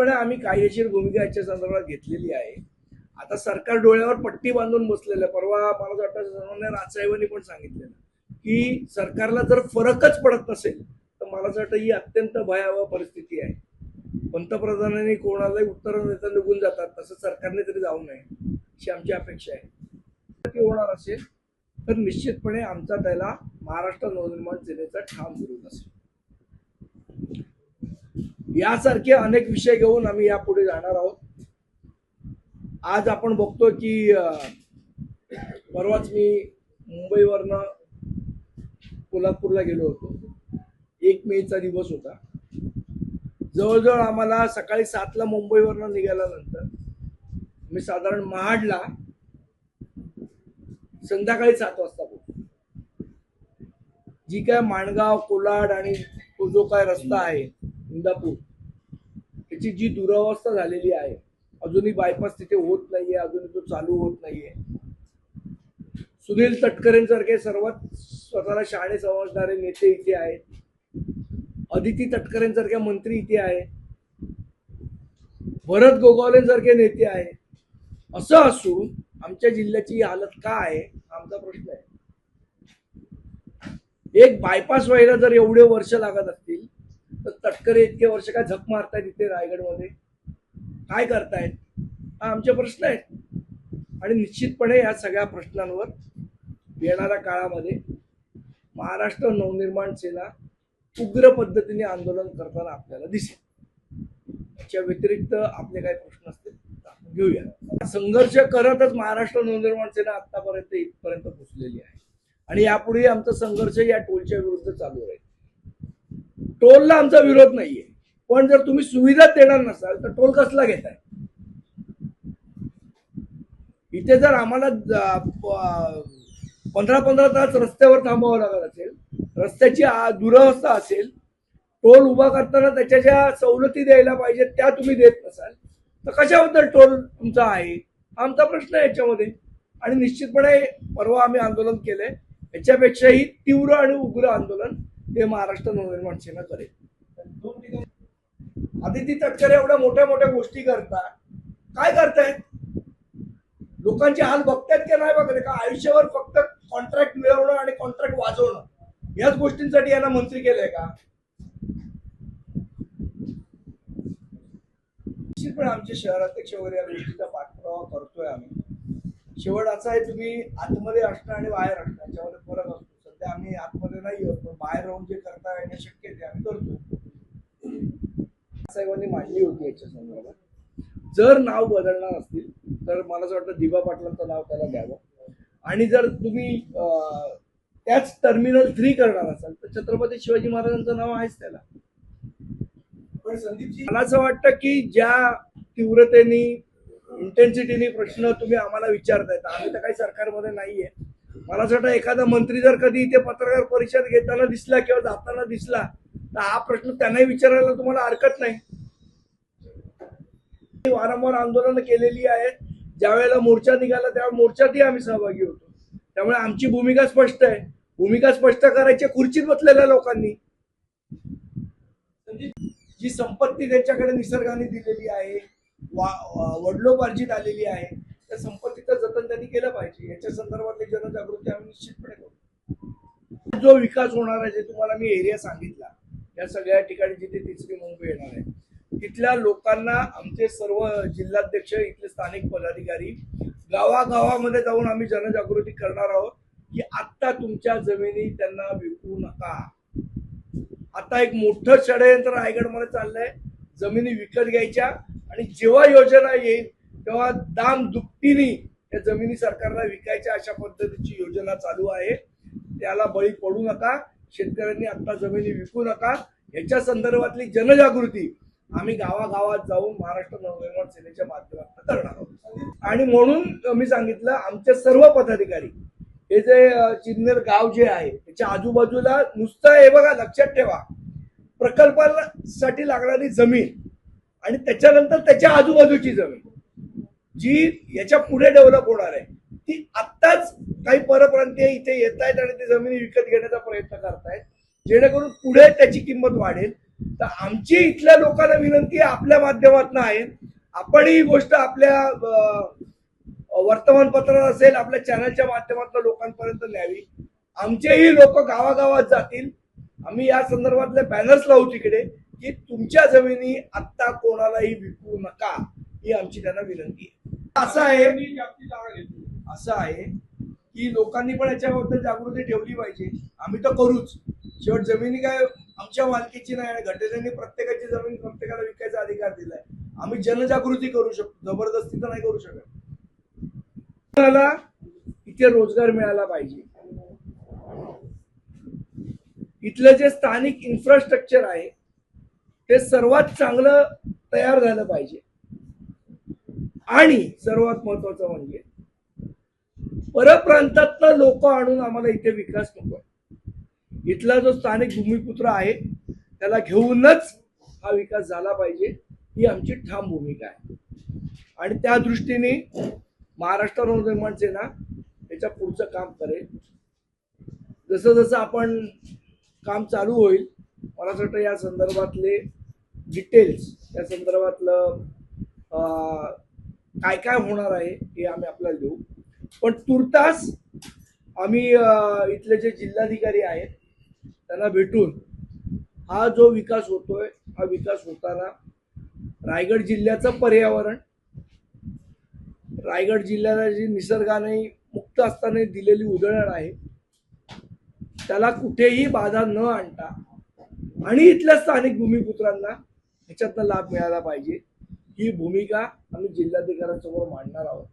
निश्चितपणे आम्ही कायदेशीर भूमिका याच्या संदर्भात घेतलेली आहे. आता सरकार डोळ्यावर पट्टी बांधून बसलेलं आहे. परवा मला वाटतं सर्वांना राजसाहेबांनी पण सांगितलेलं की सरकारला जर फरकच पडत नसेल तर मला असं वाटतं ही अत्यंत भयावह परिस्थिती आहे. पंतप्रधानांनी कोणालाही उत्तर देता निघून जातात, तसं सरकारने तरी जाऊ नये अशी आमची अपेक्षा आहे. होणार असेल तर निश्चितपणे आमचा त्याला महाराष्ट्र नवनिर्माण सेनेचा ठाम विरोध असेल. यासारखे अनेक विषय घेऊन आम्ही यापुढे जाणार आहोत. आज आपण बघतो की परवाच मी मुंबईवरनं कोल्हापूरला गेलो होतो. 1 मेचा दिवस होता. जवळजवळ आम्हाला सकाळी 7ला मुंबईवरनं निघाल्यानंतर मी साधारण महाडला संध्याकाळी 7 वाजता पोहोचलो. जी काय माणगाव, कोलाड आणि तो जो काय रस्ता आहे इंदापूर, त्याची जी दुरावस्था झालेली आहे, अजूनही बायपास तिथे होत नाहीये, अजूनही तो चालू होत नाहीये. सुनील तटकरेंसारखे सर्वात स्वतःला शहाणे समजणारे नेते इथे आहेत. अदिती तटकरेंसारखे मंत्री इथे आहेत. भरत गोगावलेंसारखे नेते आहेत. असं असून आमच्या जिल्ह्याची हालत का आहे आमचा प्रश्न आहे. एक बायपास व्हायला जर एवढे वर्ष लागत असतील तर तटकरे इतके वर्ष काय झक मारतायत इथे रायगडमध्ये, काय करतायत, हा आमचे प्रश्न आहेत. आणि निश्चितपणे या सगळ्या प्रश्नांवर येणाऱ्या काळामध्ये महाराष्ट्र नवनिर्माण सेना उग्र पद्धतीने आंदोलन करताना आपल्याला दिसेल. याच्या व्यतिरिक्त आपले काही प्रश्न असतील तर घेऊया. संघर्ष करतच महाराष्ट्र नवनिर्माण सेना आतापर्यंत इथपर्यंत पोहोचलेली आहे आणि यापुढे आमचा संघर्ष या टोलच्या विरुद्ध चालू राहील. टोलला आमचा विरोध नाहीये, पण जर तुम्ही सुविधा देणार नसाल तर टोल कसला घेताय. इथे जर आम्हाला 15-15 तास रस्त्यावर थांबावं लागत असेल, रस्त्याची दुरावस्था असेल, टोल उभा करताना त्याच्या ज्या सवलती द्यायला पाहिजे त्या तुम्ही देत नसाल तर कशाबद्दल टोल तुमचा आहे, आमचा प्रश्न आहे याच्यामध्ये. आणि निश्चितपणे परवा आम्ही आंदोलन केलंय, याच्यापेक्षाही तीव्र आणि उग्र आंदोलन हे महाराष्ट्र नवनिर्माण सेना करेल. आदिती तटकरे एवढ्या मोठ्या मोठ्या गोष्टी करतात, काय करतायत, लोकांचे हाल बघतायत की नाही बघत का. आयुष्यावर फक्त कॉन्ट्रॅक्ट मिळवणं आणि कॉन्ट्रॅक्ट वाजवणं याच गोष्टींसाठी यांना मंत्री केलंय का. निश्चितपणे आमचे शहराध्यक्ष वगैरे या गोष्टीचा पाठपुरावा करतोय आम्ही. शेवट असा आहे, तुम्ही आतमध्ये असणं आणि बाहेर असणं याच्यामध्ये फरक असतो. सध्या आम्ही आतमध्ये नाही आहोत, पण बाहेर राहून जे करता येणं शक्य आहे ते आम्ही करतो. साहेबांनी मांडली होती याच्या संदर्भात. जर नाव बदलणार असतील तर मला असं वाटतं दिबा पाटलांचं नाव त्याला द्यावं. आणि जर तुम्ही त्याच टर्मिनल 3 करणार असाल तर छत्रपती शिवाजी महाराजांचं नाव आहेच त्याला. पण संदीपजी, मला असं वाटतं की ज्या तीव्रतेने इंटेन्सिटीने प्रश्न तुम्ही आम्हाला विचारतायत, आम्ही तर काही सरकारमध्ये नाहीये. मला असं वाटतं एखादा मंत्री जर कधी इथे पत्रकार परिषद घेताना दिसला किंवा जाताना दिसला तर हा प्रश्न त्यांनाही विचारायला तुम्हाला हरकत नाही. वारंवार आंदोलन केलेली आहेत. ज्या वेळेला मोर्चा निघाला त्यावेळेला मोर्चातही आम्ही सहभागी होतो. त्यामुळे आमची भूमिका स्पष्ट आहे. भूमिका स्पष्ट करायची खुर्चीत बसलेल्या लोकांनी. जी संपत्ती त्यांच्याकडे निसर्गाने दिलेली आहे, वडलोपार्जित आलेली आहे, त्या संपत्तीचं जतन त्यांनी केलं पाहिजे. याच्या संदर्भातली जनजागृती आम्ही निश्चितपणे करू. जो विकास होणार आहे, जे तुम्हाला मी एरिया सांगितला, या सगळ्या ठिकाणी जिथे तिसरी मुंबई येणार आहे तिथल्या लोकांना आमचे सर्व जिल्हाध्यक्ष, इथले स्थानिक पदाधिकारी गावागावामध्ये जाऊन आम्ही जनजागृती करणार आहोत की आत्ता तुमच्या जमिनी त्यांना विकू नका. आता एक मोठं षडयंत्र रायगडमध्ये चाललंय, जमिनी विकत घ्यायच्या आणि जेव्हा योजना येईल तेव्हा दाम दुपटीने त्या जमिनी सरकारला विकायच्या, अशा पद्धतीची योजना चालू आहे. त्याला बळी पडू नका. शेतकऱ्यांनी आता जमिनी विकू नका. याच्या संदर्भातली जनजागृती आम्ही गावागावात जाऊन महाराष्ट्र नवनिर्माण सेनेच्या माध्यमातून करणार आहोत. आणि म्हणून मी सांगितलं, आमचे सर्व पदाधिकारी हे जे चिन्नेर गाव जे आहे त्याच्या आजूबाजूला नुसतं हे बघा, लक्षात ठेवा, प्रकल्पासाठी लागणारी जमीन आणि त्याच्यानंतर त्याच्या आजूबाजूची जमीन जी याच्या पुढे डेव्हलप होणार आहे ती आत्ताच काही परप्रांतीय इथे येत आहेत आणि ती जमिनी विकत घेण्याचा प्रयत्न करतायत, जेणेकरून पुढे त्याची किंमत वाढेल. तर आमची इथल्या लोकांना विनंती आपल्या माध्यमातून आहे, आपण ही गोष्ट आपल्या वर्तमानपत्रात असेल, आपल्या चॅनलच्या माध्यमातून लोकांपर्यंत न्यावी. आमचेही लोक गावागावात जातील. आम्ही या संदर्भातले बॅनर्स लावू तिकडे की तुमच्या जमिनी आत्ता कोणालाही विकू नका, ही आमची त्यांना विनंती आहे. असं आहे की लोकांनी पण याच्याबद्दल जागृती ठेवली पाहिजे. आम्ही तर करूच. शेवट जमिनी काय आमच्या मालकीची नाही, घटनेने प्रत्येकाची जमीन प्रत्येकाला विकायचा अधिकार दिलाय. आम्ही जनजागृती करू शकतो, जबरदस्ती तर नाही करू शकत. मला इथे रोजगार मिळाला पाहिजे. इथलं जे स्थानिक इन्फ्रास्ट्रक्चर आहे ते सर्वात चांगलं तयार झालं पाहिजे. आणि सर्वात महत्वाचं म्हणजे परप्रांतातनं लोक आणून आम्हाला इथे विकास नको. इथला जो स्थानिक भूमिपुत्र आहे त्याला घेऊनच हा विकास झाला पाहिजे, ही आमची ठाम भूमिका आहे. आणि त्या दृष्टीने महाराष्ट्र नवनिर्माण सेना याच्या पुढचं काम करेल. जसं जसं आपण काम चालू होईल, मला असं वाटतं या संदर्भातले डिटेल्स, या संदर्भातलं काय काय होणार आहे हे आम्ही आपल्याला देऊ. पण तुर्तास आम्ही इथले जे जिल्हाधिकारी आहेत त्यांना भेटून हा जो विकास होतोय, हा विकास होताना रायगड जिल्ह्याचं पर्यावरण, रायगड जिल्ह्याला जी निसर्गाने मुक्त असताना दिलेली उधळण आहे त्याला कुठेही बाधा न आणता आणि इथल्या स्थानिक भूमिपुत्रांना ह्याच्यातनं लाभ मिळाला पाहिजे, ही भूमिका आम्ही जिल्हाधिकाऱ्यांसमोर मांडणार आहोत.